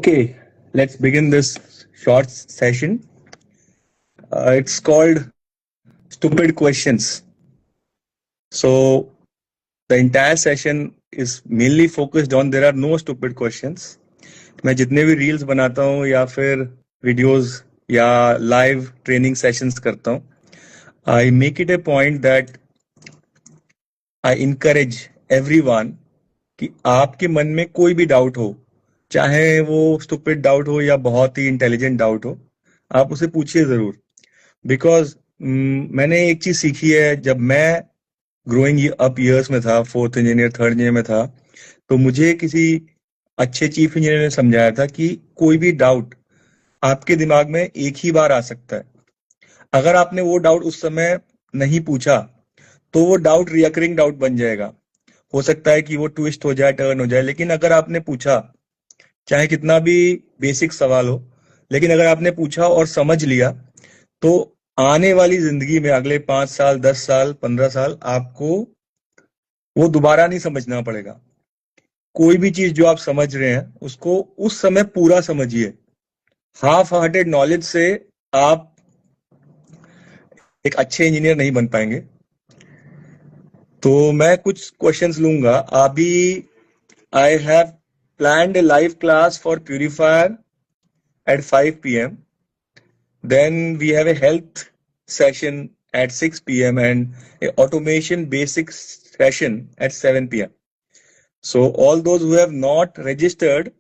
Okay, let's begin this short session. It's called Stupid Questions. So, the entire session is mainly focused on there are no stupid questions. मैं जितने भी reels बनाता हूँ या फिर videos या live training sessions करता हूँ, I make it A point that I encourage everyone कि आपके मन में कोई भी डाउट हो, चाहे वो स्टूपिड डाउट हो या बहुत ही इंटेलिजेंट डाउट हो, आप उसे पूछिए जरूर. बिकॉज मैंने एक चीज सीखी है. जब मैं ग्रोइंग अप ईयर्स में था, फोर्थ इंजीनियर थर्ड इंजीनियर में था, तो मुझे किसी अच्छे चीफ इंजीनियर ने समझाया था कि कोई भी डाउट आपके दिमाग में एक ही बार आ सकता है. अगर आपने वो डाउट उस समय नहीं पूछा तो वो डाउट रिकरिंग डाउट बन जाएगा. हो सकता है कि वो ट्विस्ट हो जाए, टर्न हो जाए, लेकिन अगर आपने पूछा, चाहे कितना भी बेसिक सवाल हो, लेकिन अगर आपने पूछा और समझ लिया, तो आने वाली जिंदगी में अगले 5 साल, 10 साल, 15 साल आपको वो दोबारा नहीं समझना पड़ेगा. कोई भी चीज जो आप समझ रहे हैं उसको उस समय पूरा समझिए. हाफ हार्टेड नॉलेज से आप एक अच्छे इंजीनियर नहीं बन पाएंगे. तो मैं कुछ क्वेश्चंस लूंगा. अभी I have planned a live class for purifier at 5 p.m. Then we have a health session at 6 p.m. and a automation basic session at 7 p.m. So all those who have not registered,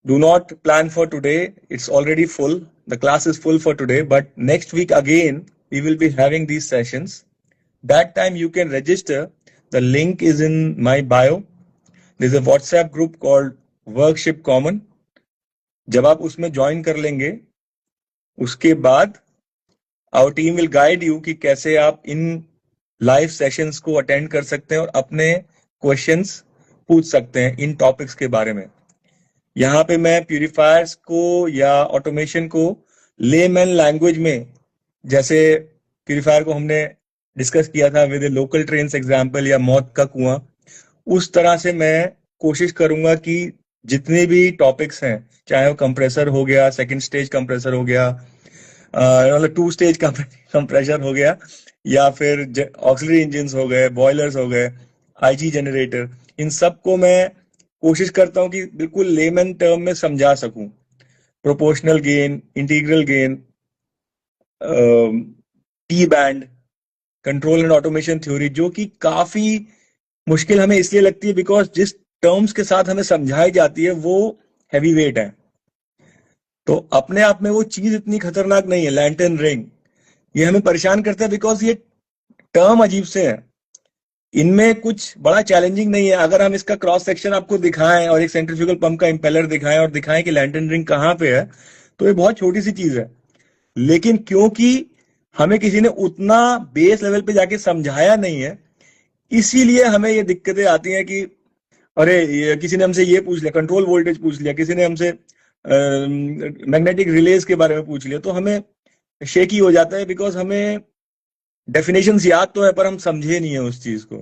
do not plan for today. It's already full. The class is full for today, but next week again, we will be having these sessions. That time you can register. The link is in my bio. There's a WhatsApp group called Workship Common. जब आप उसमें join कर लेंगे, उसके बाद our team will guide you कि कैसे आप इन लाइव सेशंस को अटेंड कर सकते हैं और अपने क्वेश्चंस पूछ सकते हैं इन टॉपिक्स के बारे में. यहाँ पे मैं प्यूरिफायर्स को या ऑटोमेशन को लेमैन लैंग्वेज में, जैसे प्यूरिफायर को हमने डिस्कस किया था विद लोकल ट्रेन्स एग्जाम्पल या मौत का कुआं, उस तरह से मैं कोशिश करूंगा कि जितने भी टॉपिक्स हैं, चाहे वो कंप्रेसर हो गया, सेकंड स्टेज कंप्रेसर हो गया, मतलब 2 स्टेज कंप्रेसर हो गया, या फिर ऑक्सिलरी इंजिन्स हो गए, बॉयलर्स हो गए, आईजी जनरेटर, इन सब को मैं कोशिश करता हूं कि बिल्कुल लेमन टर्म में समझा सकूं. Proportional gain, integral gain, T band, control and automation theory, जो कि काफी मुश्किल हमें इसलिए लगती है बिकॉज जिस टर्म्स के साथ हमें समझाई जाती है वो हैवी वेट है. तो अपने आप में वो चीज इतनी खतरनाक नहीं है. लैंटर्न रिंग, ये हमें परेशान करता है बिकॉज ये टर्म अजीब से है. इनमें कुछ बड़ा चैलेंजिंग नहीं है. अगर हम इसका क्रॉस सेक्शन आपको दिखाएं और एक सेंट्रीफ्यूगल पंप का इंपेलर दिखाएं और दिखाएं कि लैंटर्न रिंग कहाँ पे है, तो ये बहुत छोटी सी चीज है. लेकिन क्योंकि हमें किसी ने उतना बेस लेवल पे जाके समझाया नहीं है, इसीलिए हमें ये दिक्कतें आती हैं कि अरे किसी ने हमसे ये पूछ लिया, कंट्रोल वोल्टेज पूछ लिया, किसी ने हमसे मैग्नेटिक रिलेज के बारे में पूछ लिया, तो हमें शेकी हो जाता है बिकॉज हमें डेफिनेशंस याद तो है पर हम समझे नहीं है उस चीज को.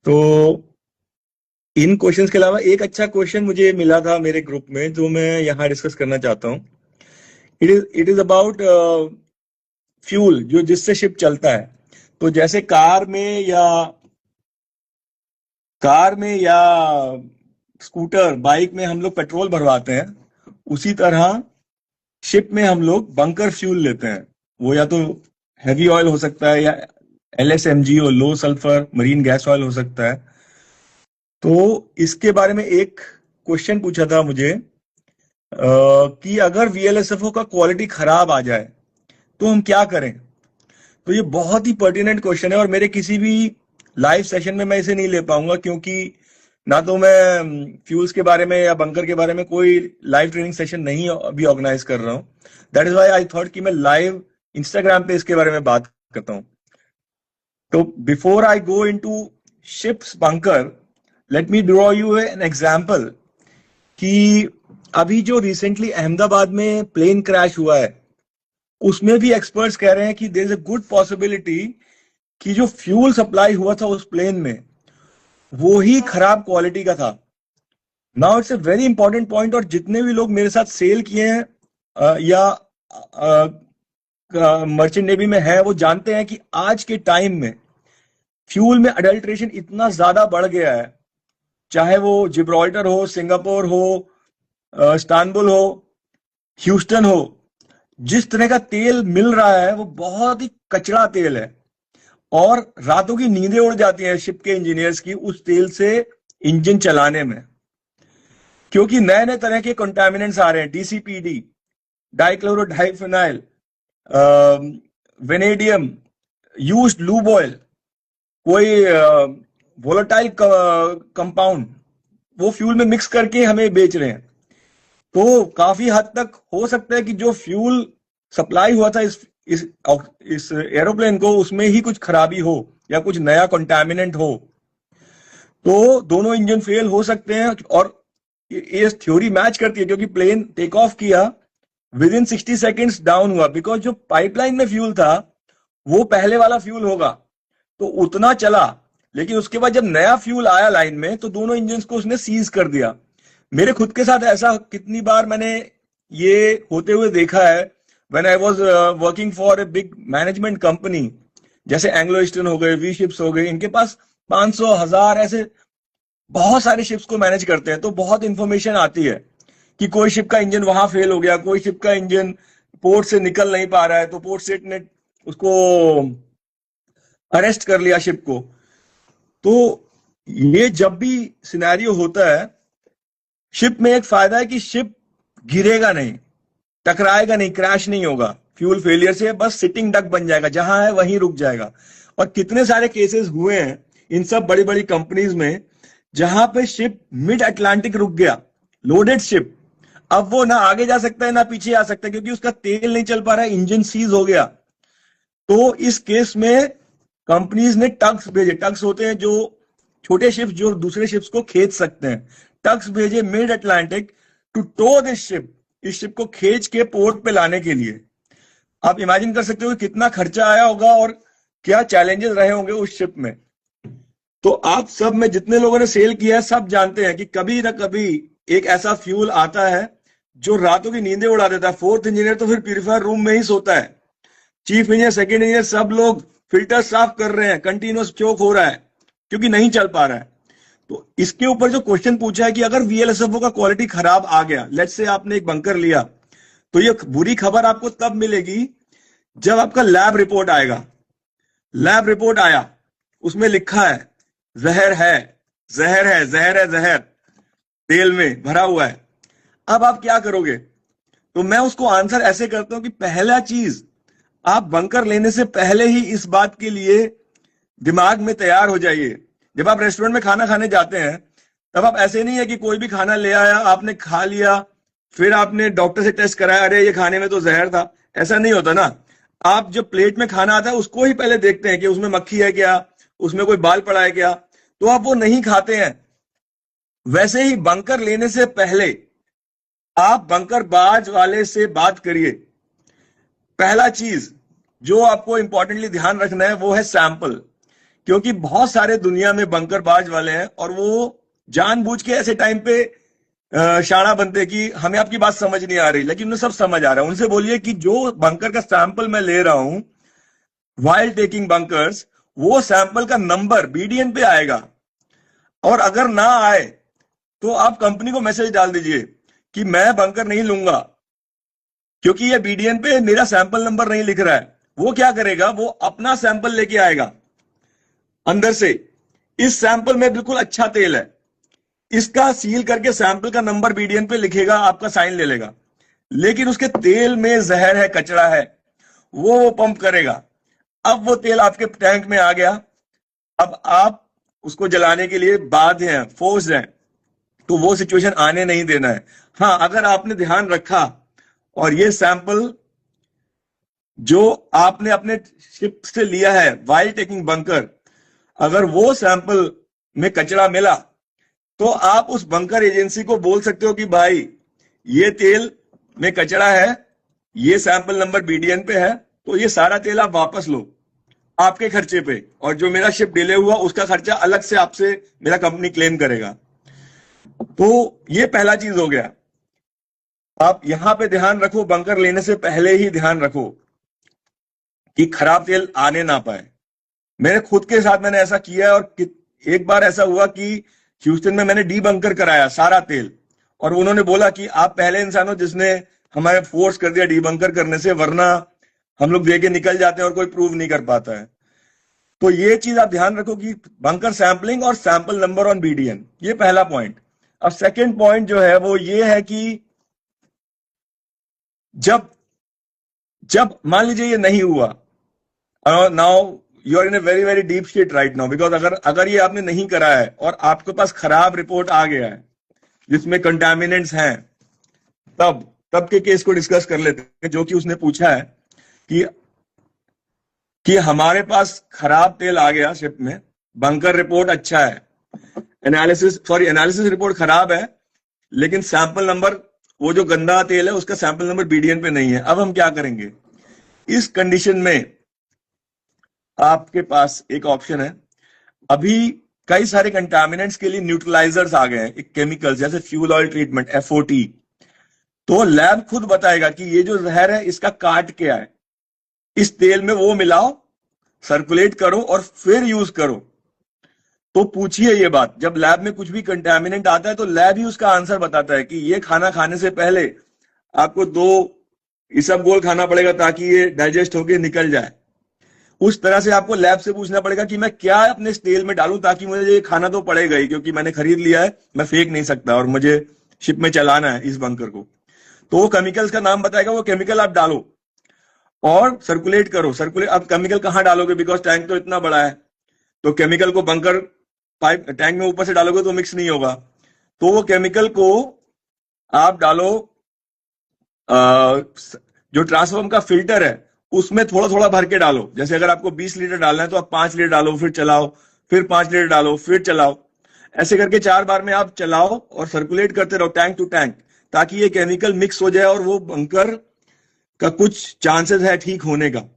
तो इन क्वेश्चंस के अलावा एक अच्छा क्वेश्चन मुझे मिला था मेरे ग्रुप में, जो मैं यहाँ डिस्कस करना चाहता हूँ. इट इज अबाउट फ्यूल, जो जिससे शिप चलता है. तो जैसे कार में या स्कूटर, बाइक में हम लोग पेट्रोल भरवाते हैं, उसी तरह शिप में हम लोग बंकर फ्यूल लेते हैं. वो या तो हैवी ऑयल हो सकता है या LSMG और लो सल्फर मरीन गैस ऑयल हो सकता है. तो इसके बारे में एक क्वेश्चन पूछा था मुझे कि अगर VLSFO का क्वालिटी खराब आ जाए तो हम क्या करें. तो ये बहुत ही पर्टिनेंट क्वेश्चन है और मेरे किसी भी लाइव सेशन में मैं इसे नहीं ले पाऊंगा, क्योंकि ना तो मैं फ्यूल्स के बारे में या बंकर के बारे में कोई लाइव ट्रेनिंग सेशन नहीं अभी ऑर्गेनाइज कर रहा हूँ. That is why I thought कि मैं लाइव इंस्टाग्राम पे इसके बारे में बात करता हूँ. तो before I go into ships bunker, let me draw you an example कि अभी जो रिसेंटली अहमदाबाद में प्लेन क्रैश हुआ है, उसमें भी एक्सपर्ट्स कह रहे हैं कि there is a good possibility कि जो फ्यूल सप्लाई हुआ था उस प्लेन में वो ही खराब क्वालिटी का था. Now it's a very important point, और जितने भी लोग मेरे साथ सेल किए हैं या मर्चेंट नेवी में है, वो जानते हैं कि आज के टाइम में फ्यूल में अडल्ट्रेशन इतना ज्यादा बढ़ गया है। चाहे वो जिब्राल्टर हो, सिंगापुर हो, इस्तांबुल हो, ह्यूस्टन हो, जिस तरह का तेल मिल रहा है वो बहुत ही कचरा तेल है। और रातों की नींदें उड़ जाती हैं शिप के इंजीनियर्स की उस तेल से इंजन चलाने में, क्योंकि नए नए तरह के कंटामिनेंट्स आ रहे हैं, डीसीपीडी, डाइक्लोरोडाइफेनाइल, वेनेडियम, यूज्ड लूब ऑयल, कोई वोलेटाइल कंपाउंड वो फ्यूल में मिक्स करके हमें बेच रहे हैं। तो काफी हद तक हो सकता है कि जो फ्यूल सप्लाई हुआ था इस इस एरोप्लेन को, उसमें ही कुछ खराबी हो या कुछ नया कंटामिनेंट हो। तो दोनों इंजन फेल हो सकते हैं, और ये थ्योरी मैच करती है, क्योंकि प्लेन टेक ऑफ किया, विद इन 60 सेकेंड्स डाउन हुआ, बिकॉज जो पाइपलाइन में फ्यूल था वो पहले वाला फ्यूल होगा, तो उतना चला। लेकिन उसके बाद जब नया फ्यूल आया लाइन में, तो दोनों इंजन को उसने सीज कर दिया। मेरे खुद के साथ ऐसा कितनी बार मैंने ये होते हुए देखा है। When I was working for a big management company, जैसे एंग्लो ईस्टर्न हो गए, वी शिप्स हो गए, इनके पास 500 1000 ऐसे बहुत सारे शिप्स को मैनेज करते हैं। तो बहुत इंफॉर्मेशन आती है कि कोई शिप का इंजन वहां फेल हो गया, कोई शिप का इंजन पोर्ट से निकल नहीं पा रहा है, तो पोर्ट सेट ने उसको अरेस्ट कर लिया शिप को। तो ये जब भी सिनेरियो होता है, शिप में एक फायदा है कि शिप गिरेगा नहीं, टकराएगा नहीं, क्रैश नहीं होगा फ्यूल फेलियर से, बस सिटिंग डक बन जाएगा, जहां है वहीं रुक जाएगा। और कितने सारे केसेस हुए हैं इन सब बड़ी बड़ी कंपनीज में, जहां पे शिप मिड अटलांटिक रुक गया, लोडेड शिप, अब वो ना आगे जा सकता है ना पीछे आ सकता है, क्योंकि उसका तेल नहीं चल पा रहा है, इंजन सीज हो गया। तो इस केस में कंपनीज ने टग्स भेजे, टग्स होते हैं जो छोटे शिप्स जो दूसरे शिप्स को खींच सकते हैं, टग्स भेजे mid Atlantic to tow this ship, इस शिप को खींच के पोर्ट पे लाने के लिए। आप इमेजिन कर सकते हो कि कितना खर्चा आया होगा और क्या चैलेंजेस रहे होंगे उस शिप में। तो आप सब में जितने लोगों ने सेल किया है, सब जानते हैं कि कभी ना कभी एक ऐसा फ्यूल आता है जो रातों की नींदें उड़ा देता है। फोर्थ इंजीनियर तो फिर प्यूरिफायर रूम में ही सोता है, चीफ इंजीनियर, सेकंड इंजीनियर, सब लोग फिल्टर साफ कर रहे हैं, कंटिन्यूस चोक हो रहा है क्योंकि नहीं चल पा रहा है। तो इसके ऊपर जो क्वेश्चन पूछा है कि अगर वीएलएसएफओ का क्वालिटी खराब आ गया, लेट्स से आपने एक बंकर लिया, तो ये बुरी खबर आपको तब मिलेगी जब आपका लैब रिपोर्ट आएगा। लैब रिपोर्ट आया, उसमें लिखा है जहर है, जहर है, जहर है, जहर तेल में भरा हुआ है। अब आप क्या करोगे? तो मैं उसको आंसर ऐसे करता हूं कि पहला चीज, आप बंकर लेने से पहले ही इस बात के लिए दिमाग में तैयार हो जाइए। जब आप रेस्टोरेंट में खाना खाने जाते हैं, तब आप ऐसे नहीं है कि कोई भी खाना ले आया, आपने खा लिया, फिर आपने डॉक्टर से टेस्ट कराया, अरे ये खाने में तो जहर था। ऐसा नहीं होता ना। आप जब प्लेट में खाना आता है उसको ही पहले देखते हैं कि उसमें मक्खी है क्या, उसमें कोई बाल पड़ा है क्या, तो आप वो नहीं खाते हैं। वैसे ही बंकर लेने से पहले आप बंकर बाज वाले से बात करिए। पहला चीज जो आपको इंपॉर्टेंटली ध्यान रखना है वो है सैंपल, क्योंकि बहुत सारे दुनिया में बंकरबाज वाले हैं और वो जानबूझ के ऐसे टाइम पे शाना बनते कि हमें आपकी बात समझ नहीं आ रही, लेकिन उन्हें सब समझ आ रहा है। उनसे बोलिए कि जो बंकर का सैंपल मैं ले रहा हूं वाइल टेकिंग बंकर्स, वो सैंपल का नंबर बीडीएन पे आएगा, और अगर ना आए तो आप कंपनी को मैसेज डाल दीजिए कि मैं बंकर नहीं लूंगा क्योंकि ये बीडीएन पे मेरा सैंपल नंबर नहीं लिख रहा है। वो क्या करेगा, वो अपना सैंपल लेके आएगा अंदर से, इस सैंपल में बिल्कुल अच्छा तेल है, इसका सील करके सैंपल का नंबर बीडीएन पे लिखेगा, आपका साइन ले लेगा, लेकिन उसके तेल में जहर है, कचरा है, वो पंप करेगा। अब वो तेल आपके टैंक में आ गया, अब आप उसको जलाने के लिए बाध्य हैं, फोर्स हैं, तो वो सिचुएशन आने नहीं देना है। हाँ, अगर आपने ध्यान रखा और ये सैंपल जो आपने अपने शिप से लिया है वाइल टेकिंग बंकर, अगर वो सैंपल में कचरा मिला, तो आप उस बंकर एजेंसी को बोल सकते हो कि भाई ये तेल में कचरा है, ये सैंपल नंबर बीडीएन पे है, तो ये सारा तेल आप वापस लो आपके खर्चे पे, और जो मेरा शिप डिले हुआ उसका खर्चा अलग से आपसे मेरा कंपनी क्लेम करेगा। तो ये पहला चीज हो गया। आप यहां पे ध्यान रखो, बंकर लेने से पहले ही ध्यान रखो कि खराब तेल आने ना पाए। मेरे खुद के साथ मैंने ऐसा किया है, और एक बार ऐसा हुआ कि ह्यूस्टन में मैंने डी बंकर कराया सारा तेल, और उन्होंने बोला कि आप पहले इंसान हो जिसने हमारे फोर्स कर दिया डी बंकर करने से, वरना हम लोग दे के निकल जाते हैं और कोई प्रूव नहीं कर पाता है। तो ये चीज आप ध्यान रखो कि बंकर सैंपलिंग और सैंपल नंबर ऑन बीडीएन, ये पहला पॉइंट। अब सेकेंड पॉइंट जो है वो ये है कि जब जब मान लीजिए ये नहीं हुआ, now you are in a very very deep state right now, because अगर अगर ये आपने नहीं करा है और आपके पास खराब रिपोर्ट आ गया है जिसमें कंटामिनेंट्स हैं, तब तब के केस को डिस्कस कर लेते हैं, जो कि उसने पूछा है कि हमारे पास खराब तेल आ गया शिप में, बंकर रिपोर्ट अच्छा है, एनालिसिस रिपोर्ट खराब है, लेकिन सैंपल नंबर, वो जो गंदा तेल है उसका सैंपल नंबर बीडीएन पे नहीं है। अब हम क्या करेंगे इस कंडीशन में? आपके पास एक ऑप्शन है, अभी कई सारे कंटामिनेंट्स के लिए न्यूट्रलाइजर्स आ गए हैं, एक केमिकल जैसे फ्यूल ऑयल ट्रीटमेंट एफओटी। तो लैब खुद बताएगा कि ये जो जहर है इसका काट क्या है, इस तेल में वो मिलाओ, सर्कुलेट करो और फिर यूज करो। तो पूछिए ये बात, जब लैब में कुछ भी कंटेमिनेंट आता है तो लैब ही उसका आंसर बताता है कि ये खाना खाने से पहले आपको 2 इसबगोल खाना पड़ेगा ताकि ये डाइजेस्ट होके निकल जाए। उस तरह से आपको लैब से पूछना पड़ेगा कि मैं क्या अपने इस तेल में डालूं ताकि मुझे ये खाना तो पड़ेगा ही, क्योंकि मैंने खरीद लिया है, मैं फेंक नहीं सकता और मुझे शिप में चलाना है इस बंकर को। तो वो केमिकल्स का नाम बताएगा, वो केमिकल आप डालो और सर्कुलेट करो। सर्कुलेट, अब केमिकल कहां डालोगे, बिकॉज टैंक तो इतना बड़ा है, तो केमिकल को बंकर पाइप टैंक में ऊपर से डालोगे तो मिक्स नहीं होगा। तो वो केमिकल को आप डालो, जो ट्रांसफॉर्म का फिल्टर है उसमें थोड़ा थोड़ा भर के डालो। जैसे अगर आपको 20 लीटर डालना है तो आप 5 लीटर डालो, फिर चलाओ, फिर 5 लीटर डालो, फिर चलाओ। ऐसे करके 4 बार में आप चलाओ और सर्कुलेट करते रहो टैंक टू टैंक, ताकि ये केमिकल मिक्स हो जाए और वो बंकर का कुछ चांसेस है ठीक होने का।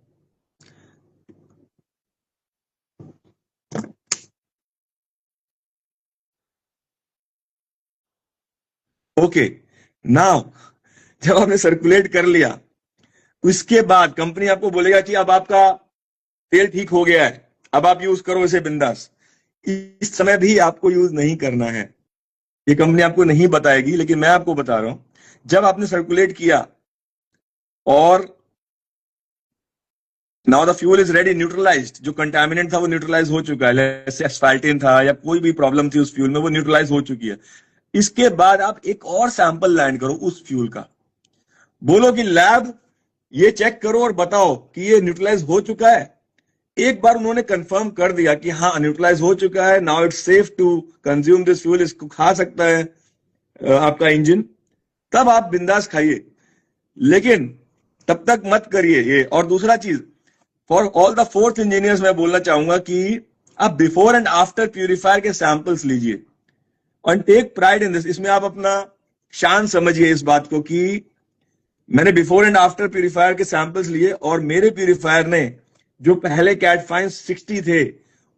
ओके, नाउ जब आपने सर्कुलेट कर लिया, उसके बाद कंपनी आपको बोलेगा कि अब आपका तेल ठीक हो गया है, अब आप यूज करो इसे बिंदास। इस समय भी आपको यूज नहीं करना है, ये कंपनी आपको नहीं बताएगी, लेकिन मैं आपको बता रहा हूं। जब आपने सर्कुलेट किया और now the fuel is ready, neutralised, जो कंटामिनेंट था वो न्यूट्रलाइज हो चुका है, जैसे एस्फाल्टिन था या कोई भी प्रॉब्लम थी उस फ्यूल में, वो न्यूट्रलाइज हो चुकी है। इसके बाद आप एक और सैंपल लैंड करो उस फ्यूल का, बोलो कि लैब ये चेक करो और बताओ कि ये न्यूट्रलाइज हो चुका है। एक बार उन्होंने कंफर्म कर दिया कि हाँ न्यूट्रलाइज हो चुका है, now it's safe to consume this fuel, इसको खा सकता है आपका इंजन, तब आप बिंदास खाइए। लेकिन तब तक मत करिए ये। और दूसरा चीज, for all the fourth engineers मैं बोलना चाहूंगा कि आप बिफोर एंड आफ्टर प्यूरिफायर के सैंपल्स लीजिए और टेक प्राइड इन दिस। इसमें आप अपना शान समझिए इस बात को कि मैंने बिफोर एंड आफ्टर प्यूरिफायर के सैंपल्स लिए और मेरे प्यूरिफायर ने जो पहले कैट फाइन 60 थे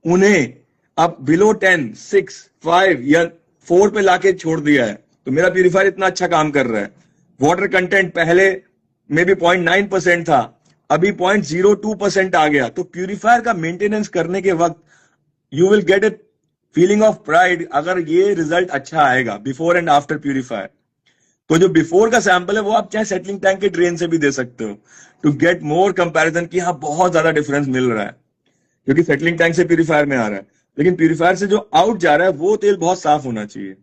उन्हें अब बिलो 10, 6, 5 या 4 पे लाके छोड़ दिया है। तो मेरा प्यूरिफायर इतना अच्छा काम कर रहा है। वाटर कंटेंट पहले में भी 0.9% था, अभी 0.02% आ गया। तो प्यूरिफायर का मेंटेनेंस करने के वक्त you will get a feeling of pride अगर ये रिजल्ट अच्छा आएगा बिफोर एंड आफ्टर प्यूरिफायर। तो जो बिफोर का सैंपल है वो आप चाहे सेटलिंग टैंक के ड्रेन से भी दे सकते हो, टू गेट मोर कंपैरिजन कि हाँ बहुत ज्यादा डिफरेंस मिल रहा है, क्योंकि सेटलिंग टैंक से प्यूरिफायर में आ रहा है, लेकिन प्यूरिफायर से जो आउट जा रहा है वो तेल बहुत साफ होना चाहिए।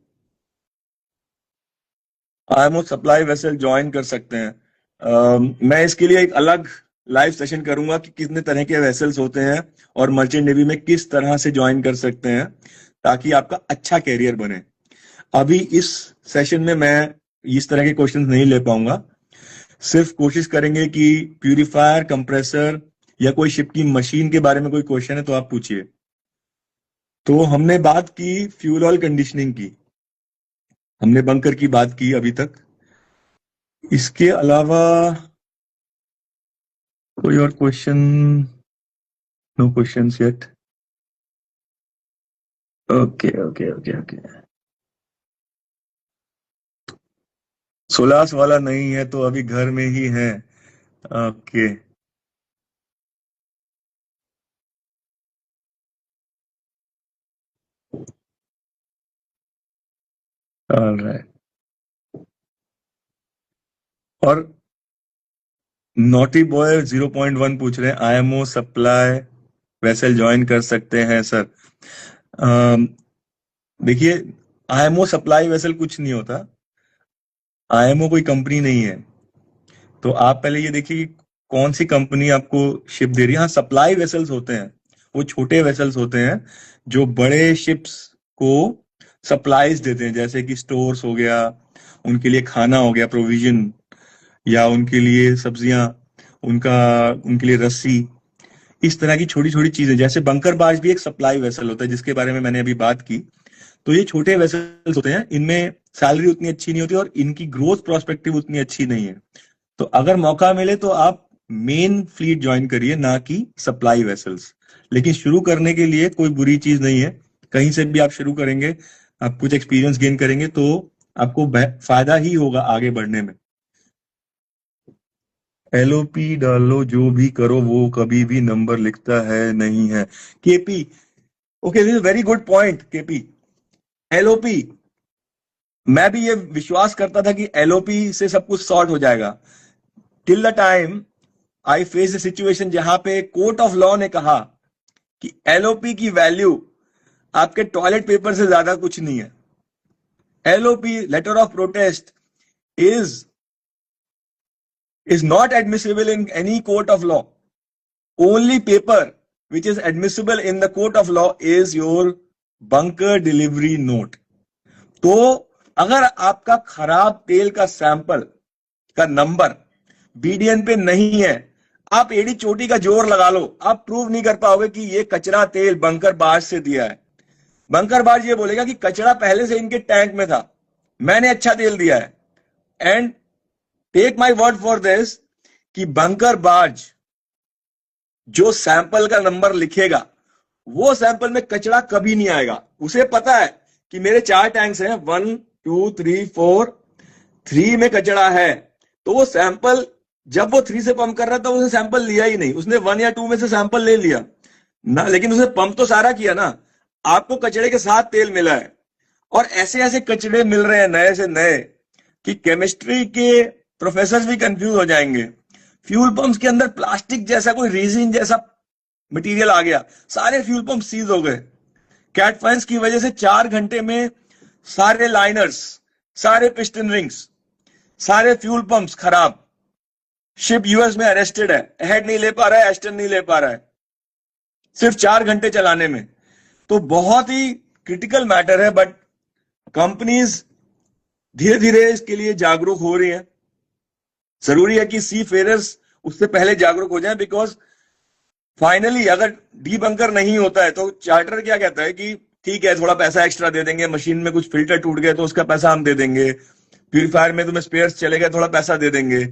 आईएमओ सप्लाई वेसल ज्वाइन कर सकते हैं। मैं इसके लिए एक अलग लाइव सेशन करूंगा कि कितने तरह के वेसल्स होते हैं और मर्चेंट नेवी में किस तरह से ज्वाइन कर सकते हैं ताकि आपका अच्छा कैरियर बने। अभी इस सेशन में मैं इस तरह के क्वेश्चंस नहीं ले पाऊंगा, सिर्फ कोशिश करेंगे कि प्यूरिफायर, कंप्रेसर या कोई शिप की मशीन के बारे में कोई क्वेश्चन है तो आप पूछिए। तो हमने बात की फ्यूल ऑयल कंडीशनिंग की, हमने बंकर की बात की अभी तक। इसके अलावा कोई और question? No questions yet. Okay okay okay okay. सोलास वाला नहीं है तो अभी घर में ही है। ओके। ऑलराइट। और नोटी बॉय 0.1 पूछ रहे हैं, आईएमओ सप्लाई वेसल ज्वाइन कर सकते हैं सर? अम, देखिए, आईएमओ सप्लाई वेसल कुछ नहीं होता। आईएमओ कोई कंपनी नहीं है। तो आप पहले ये देखिए कि कौन सी कंपनी आपको शिप दे रही है। हाँ, सप्लाई वेसल्स होते हैं, वो छोटे वेसल्स होते हैं जो बड़े शिप्स को सप्लाईज देते हैं, जैसे कि स्टोर्स हो गया, उनके लिए खाना हो गया, प्रोविजन, या उनके लिए सब्जियां, उनका उनके लिए रस्सी, इस तरह की छोटी छोटी चीजें। जैसे बंकरबाज भी एक सप्लाई वेसल होता है, जिसके बारे में मैंने अभी बात की। तो ये छोटे वेसल्स होते हैं, इनमें सैलरी उतनी अच्छी नहीं होती और इनकी ग्रोथ प्रोस्पेक्टिव उतनी अच्छी नहीं है। तो अगर मौका मिले तो आप मेन फ्लीट ज्वाइन करिए, ना कि सप्लाई वेसल्स। लेकिन शुरू करने के लिए कोई बुरी चीज नहीं है, कहीं से भी आप शुरू करेंगे, आप कुछ एक्सपीरियंस गेन करेंगे तो आपको फायदा ही होगा आगे बढ़ने में। एलओपी डालो, जो भी करो वो कभी भी नंबर लिखता है नहीं है। KP, okay, this is very good point KP. LOP, मैं भी ये विश्वास करता था कि एलओपी से सब कुछ सॉर्ट हो जाएगा, till the time I face A situation जहां पे कोर्ट ऑफ लॉ ने कहा कि एलओपी की वैल्यू आपके टॉयलेट पेपर से ज्यादा कुछ नहीं है। LOP, letter of protest, is not admissible in any court of law. Only paper which is admissible in the court of law is your bunker delivery note. तो अगर आपका खराब तेल का सैंपल का नंबर बीडीएन पे नहीं है, आप एडी चोटी का जोर लगा लो, आप प्रूव नहीं कर पाओगे कि ये कचरा तेल बंकर बाज से दिया है। बंकर बाज ये बोलेगा कि कचरा पहले से इनके टैंक में था, मैंने अच्छा तेल दिया है। And take my word for this कि बंकर बाज जो सैंपल का नंबर लिखेगा, वो सैंपल में कचरा कभी नहीं आएगा। उसे पता है कि मेरे 4 टैंक्स हैं, 1 2 3 4, 3 में कचरा है। तो वो सैंपल, जब वो 3 से पंप कर रहा था, उसने सैंपल लिया ही नहीं, उसने 1 या 2 में से सैंपल ले लिया ना, लेकिन उसने पंप तो सारा किया ना। आपको कचरे के साथ तेल मिला है, और ऐसे ऐसे कचरे मिल रहे हैं नए से नए कि केमिस्ट्री के प्रोफेसर भी कंफ्यूज हो जाएंगे। फ्यूल पंप्स के अंदर प्लास्टिक जैसा कोई रेजिन जैसा मटेरियल आ गया, सारे फ्यूल पंप सीज हो गए। कैट फाइन्स की वजह से 4 घंटे में सारे लाइनर्स, सारे पिस्टन रिंग्स, सारे फ्यूल पंप्स खराब। शिप यूएस में अरेस्टेड है, हेड नहीं ले पा रहा है, एस्टन नहीं ले पा रहा है, सिर्फ 4 घंटे चलाने में। तो बहुत ही क्रिटिकल मैटर है, बट कंपनीज धीरे धीरे इसके लिए जागरूक हो रही हैं। जरूरी है कि सी फेरर्स उससे पहले जागरूक हो जाएं, बिकॉज फाइनली अगर डीबंकर नहीं होता है तो चार्टर क्या कहता है कि ठीक है, थोड़ा पैसा एक्स्ट्रा दे देंगे, मशीन में कुछ फिल्टर टूट गए तो उसका पैसा हम दे देंगे, प्यूरिफायर में तुम्हें स्पेयर्स चले गए, थोड़ा पैसा दे देंगे,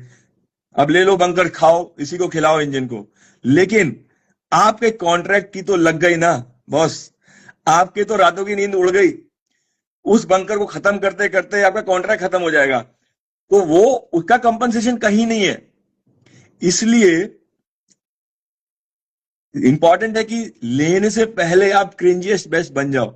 अब ले लो बंकर, खाओ, इसी को खिलाओ इंजन को। लेकिन आपके कॉन्ट्रैक्ट की तो लग गई ना बॉस, आपके तो रातों की नींद उड़ गई, उस बंकर को खत्म करते करते आपका कॉन्ट्रैक्ट खत्म हो जाएगा। तो वो उसका कंपनसेशन कहीं नहीं है। इसलिए इंपॉर्टेंट है कि लेने से पहले आप क्रिंजिएस्ट बेस्ट बन जाओ।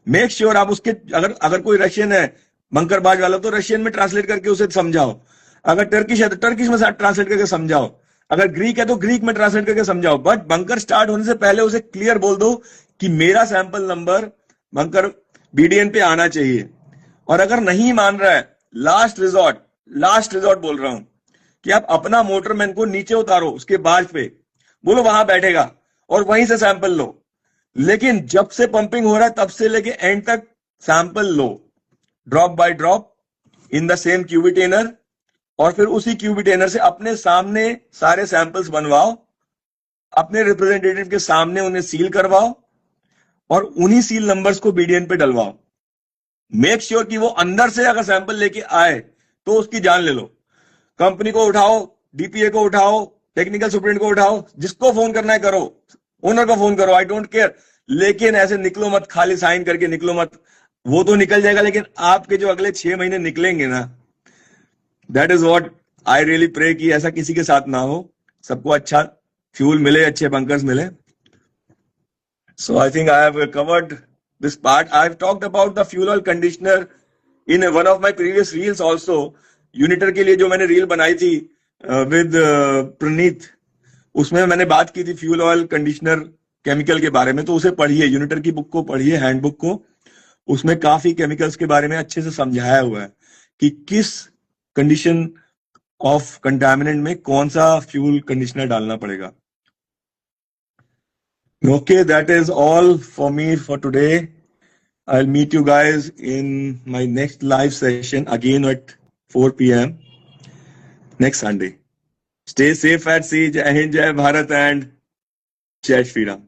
मेक श्योर आप उसके, अगर अगर कोई रशियन है बंकरबाज वाला तो रशियन में ट्रांसलेट करके उसे समझाओ, अगर टर्किश है तो टर्किश में ट्रांसलेट करके समझाओ, अगर ग्रीक है तो ग्रीक में ट्रांसलेट करके समझाओ। बट बंकर स्टार्ट होने से पहले उसे क्लियर बोल दो कि मेरा सैंपल नंबर बंकर बीडीएन पे आना चाहिए। और अगर नहीं मान रहा है, लास्ट रिजॉर्ट बोल रहा हूं कि आप अपना मोटरमैन को नीचे उतारो उसके बाज पे, बोलो वहां बैठेगा और वहीं से सैंपल लो। लेकिन जब से पंपिंग हो रहा है तब से लेके एंड तक सैंपल लो, drop by drop in the same cubitainer, और फिर उसी क्यूबिटेनर से अपने सामने सारे सैंपल्स बनवाओ, अपने रिप्रेजेंटेटिव के सामने उन्हें सील करवाओ, और उन्हीं सील नंबर्स को बीडीएन पे डलवाओ। मेक श्योर कि वो अंदर से अगर सैंपल लेके आए तो उसकी जान ले लो। कंपनी को उठाओ, डीपीए को उठाओ, टेक्निकल सुप्रिंटेंडेंट को उठाओ, जिसको फोन करना है करो, ओनर को फोन करो, आई डोंट केयर। लेकिन ऐसे निकलो मत, खाली साइन करके निकलो मत। वो तो निकल जाएगा, लेकिन आपके जो अगले 6 महीने निकलेंगे ना, that is what I really pray कि ऐसा किसी के साथ ना हो, सबको अच्छा फ्यूल मिले, अच्छे बंकर्स मिले. So I think I have covered this part. I've talked about the fuel oil conditioner in one of my previous reels also. यूनिटर के लिए जो मैंने रील बनाई थी विद प्रणीत, उसमें मैंने बात की थी फ्यूल ऑयल कंडीशनर केमिकल के बारे में. तो उसे पढ़िए, यूनिटर की बुक को पढ़िए, हैंडबुक को. उसमें काफी केमिकल्स के बारे में अच्छे से समझाया हुआ है कि किस कंडीशन ऑफ कंटामिनेंट में कौन सा फ्यूल कंडीशनर डालना पड़ेगा. Okay, that is all for me for today. I'll meet you guys in my next live session again at 4 p.m. next Sunday. Stay safe at sea. Jai Hind, Jai Bharat, and Jai Shri Ram.